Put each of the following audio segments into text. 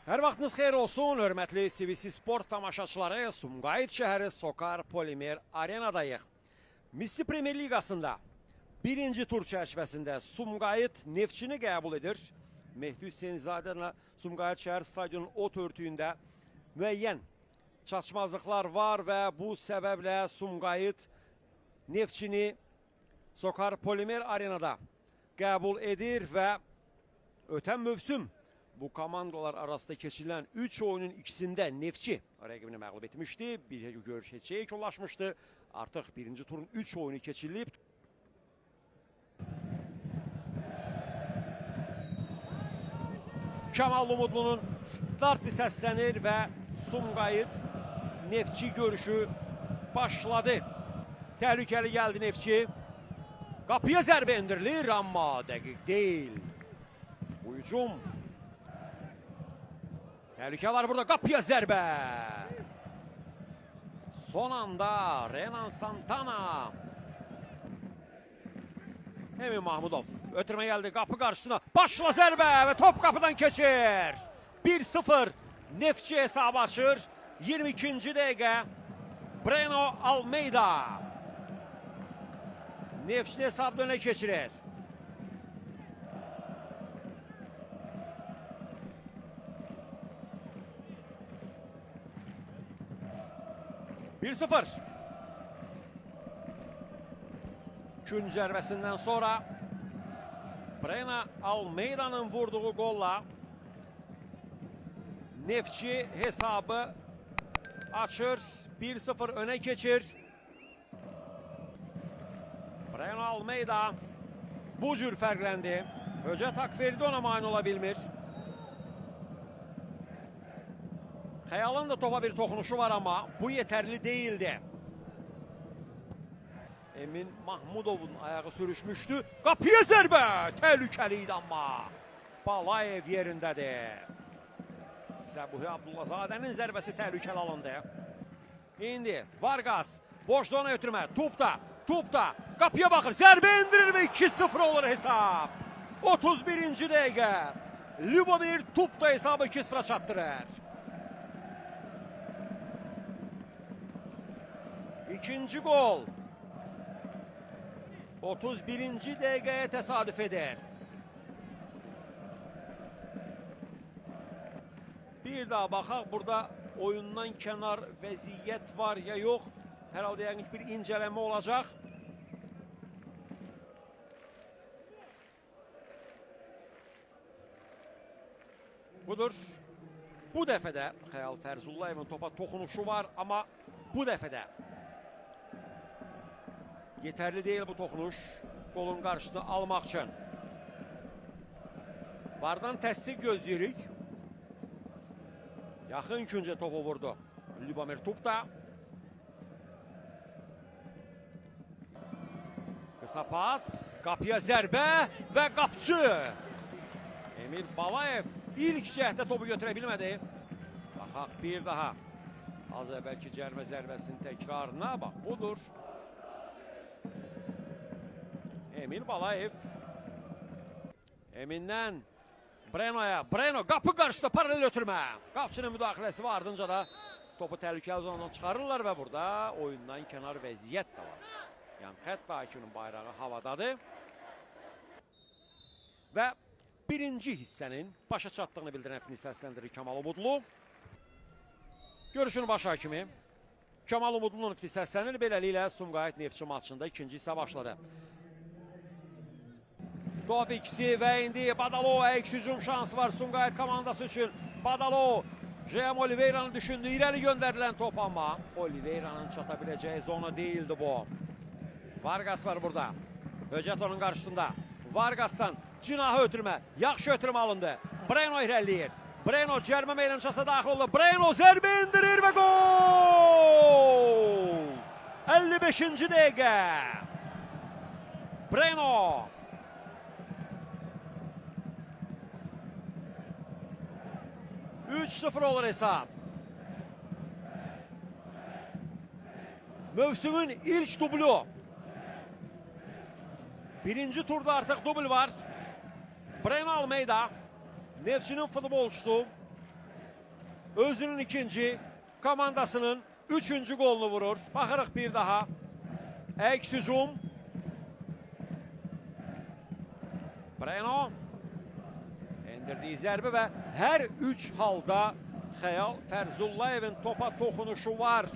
Hər vaxtınız xeyir olsun, hörmətli CBC Sport tamaşaçıları. Sumqayıt şəhəri Sokar Polimer Arenadayıq. Misli Premier Liqasında birinci tur çərçivəsində Sumqayıt Neftçini qəbul edir. Mehdi Hüseynzadələ Sumqayıt şəhər stadionun ot örtüyündə müəyyən çatışmazlıqlar var və bu səbəblə Sumqayıt Neftçini Sokar Polimer Arenada qəbul edir və ötən mövsüm bu komandalar arasında keçirilən 3 oyunun ikisində Neftçi rəqibini məğlub etmişdi. Bir görüş heç yekunlaşmışdı. Artıq birinci turun 3 oyunu keçirilib. Kamal Umudlu'nun startı səslənir və Sumqayıt Neftçi görüşü başladı. Təhlükəli gəldi Neftçi. Qapıya zərbə indirilir, amma dəqiq deyil. Bu hücum. Təhlükə var burada, qapıya zərbə. Son anda Renan Santana. Emin Mahmudov ötürmə gəldi qapı qarşısına. Başla zərbə və top qapıdan keçir. 1-0 Neftçi hesabı açır. 22-ci dəqiqə Breno Almeida Neftçi hesabı önə keçirir. Bir-0. Gün zərbəsindən sonra Breno Almeida'nın vurduğu golla Neftçi hesabı açır. 1-0 öne keçir. Breno Almeida bu cür fərqləndi. Höcət Akverdi ona mani ola bilmir. Xəyalın da topa bir toxunuşu var ama bu yeterli değildi. Emin Mahmudov'un ayağı sürüşmüştü. Qapıya zərbə! Təhlükəliydi amma. Balayev yerindədir. Səbuhi Abdullazadənin zərbəsi təhlükəli alındı. İndi Vargas boşluğuna ötürmə. Tupda. Qapıya baxır. Zərbə indirir və 2-0 olur hesab. 31-ci dəqiqə. Ljubomir Tupda hesabı 2-0 çatdırır. İkinci gol 31-ci dəqiqəyə təsadüf edir. Bir daha baxaq, burada oyundan kənar vəziyyət var ya yox. Hər halda yəqin bir incələmə olacaq. Budur. Bu dəfə də Xəyal Fərzullayevin topa toxunuşu var, amma bu dəfə də yeterli değil bu toxunuş golun qarşısını almaq üçün. Vardan təsdiq gözləyirik. Yaxın küncə topu vurdu Ljubomir Tupda. Qısa pas, qapıya zərbə və qapçı. Emil Balayev ilk cəhdə topu götürə bilmədi. Baxaq bir daha. Az əvvəlki cərmə zərbəsinin təkrarına bax, budur. Emil Balayev. Emin'dən Breno'ya. Breno qapı qarşısında paralel ötürmə. Qapçının müdaxiləsi var, ardınca da topu təhlükəli zonundan çıxarırlar və burada oyundan kənar vəziyyət də var. Yəni xətt hakiminin bayrağı havadadır. Və birinci hissənin başa çatdığını bildirən fini səsləndirir Kamal Umudlu. Görüşün baş hakimi Kamal Umudlu'nun fini səslənir. Beləliklə Sumqayıt Neftçi maçında ikinci hissə başladı. Top ikisi və indi Badalo əks hücum şansı var Sumqayıt komandası üçün. Badalo Jem Oliveira'nın düşündüğü irəli göndərilən top amma Oliveira'nın çata biləcəyi zona değildi bu. Vargas var burada. Höcət onun qarşısında. Vargas'tan cinaha ötürmə. Yaxşı ötürmə alındı. Breno irəliyir. Breno cərmə meydançasına daxil oldu. Breno zərbə indirir və gol! 55-ci dəqiqə. Breno 3-0 olur hesap. Mövsümün ilk dublu. Birinci turda artık dubl var. Breno Almeida Neftçinin futbolcusu. özünün ikinci, komandasının üçüncü golunu vurur. Baxırıq bir daha. Əks hücum. Breno. Endirdiği zərbi və hər üç halda Xəyal Fərzullayevin topa toxunuşu var.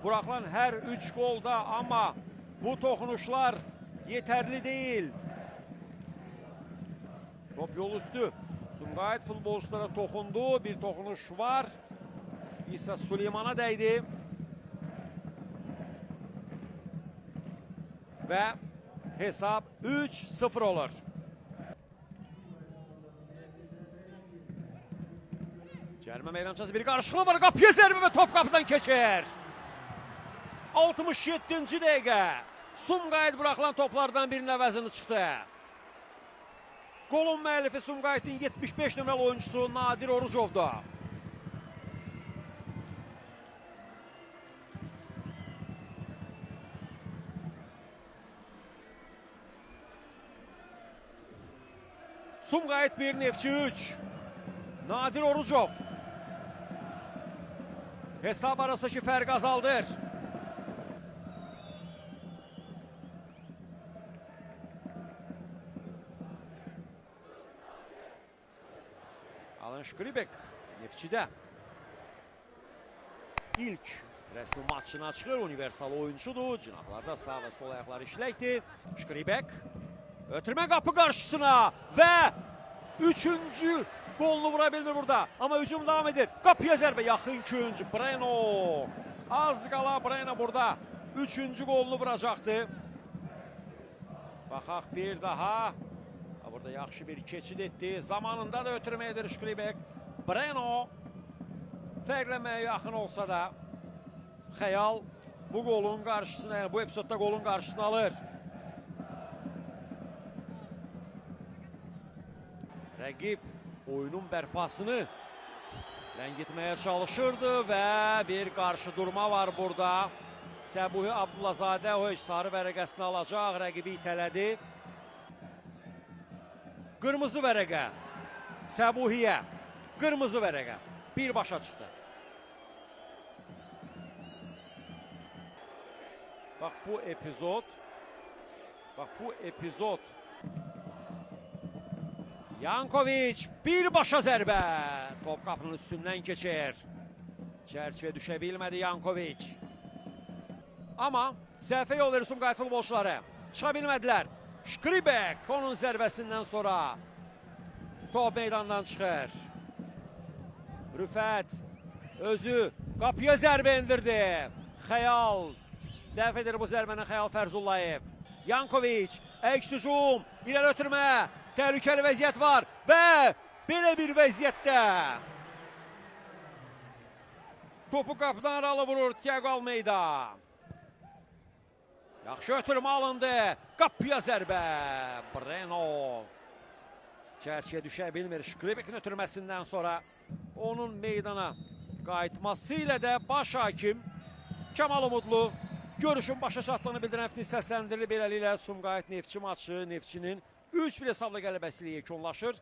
Buraxılan hər üç golda, amma bu toxunuşlar yeterli değil. Top yol üstü. Sumqayıt futbolculara toxundu. Bir toxunuş var. İsa Süleyman'a dəydi. Və hesab 3-0 olur. Cərimə meydançası bir qarşılığı var. Qapıya zərbi və top qapıdan keçir. 67-ci dəqiqə. Sumqayıt buraxılan toplardan birinin əvəzini çıxdı. Golun müəllifi Sumqayıtın 75 nömrəli oyuncusu Nadir Orucov'du. Sumqayıt 1, Neftçi 3. Nadir Orucov. Hesab arasındaki fərq azaldır. Alan Şkribek Neftçi'də ilk rəsmi maçına çıxır. Universal oyuncudur. Cinahlarda sağ və sol ayaqları işləkdir. Şkribek ötürmə qapı qarşısına və üçüncü golunu vura bilmir burada. Amma hücum devam edir. Qapıya zərbə yaxın küncü. Breno. Az qala Breno burada üçüncü golunu vuracaqdı. Baxaq bir daha. Burada yaxşı bir keçid etdi. Zamanında da ötürmə edir Şkribek. Breno fərqləməyə yaxın olsa da Xəyal bu golun qarşısına, yəni bu epizodda golun qarşısını alır. Rəqib oyunun bərpasını ləngitməyə çalışırdı və bir qarşı durma var burada. Səbuhi Abdullazadə o sarı vərəqəsini alacaq, rəqibi itələdi. Qırmızı vərəqə Səbuhiyə, qırmızı vərəqə birbaşa çıxdı. Bax bu epizod Yankoviç birbaşa zərbə. Top qapının üstündən keçir. Çərçivə düşə bilmədi Yankoviç. Amma səhvə yol verir Sumqayıt futbolçuları. Çıxa bilmədilər. Şkribek onun zərbəsindən sonra top meydandan çıxır. Rüfət özü qapıya zərbə indirdi. Xəyal dəf edir bu zərbəni Xəyal Fərzullayev. Yankoviç əks hücum, irəli ötürmə. Təhlükəli vəziyyət var və belə bir vəziyyətdə topu qapıdan aralı vurur Thiago Almeida. Yaxşı ötürmə alındı. Qapıya zərbə. Breno. Çərçiyə düşə bilmir. Şkribekin ötürməsindən sonra onun meydana qayıtması ilə də baş hakim Kemal Umudlu görüşün başa çatdığını bildirən fitnə səsləndirilib. Beləliklə Sumqayıt Neftçi maçı Neftçinin 3-1 hesabla qələbəsi ilə yekunlaşır.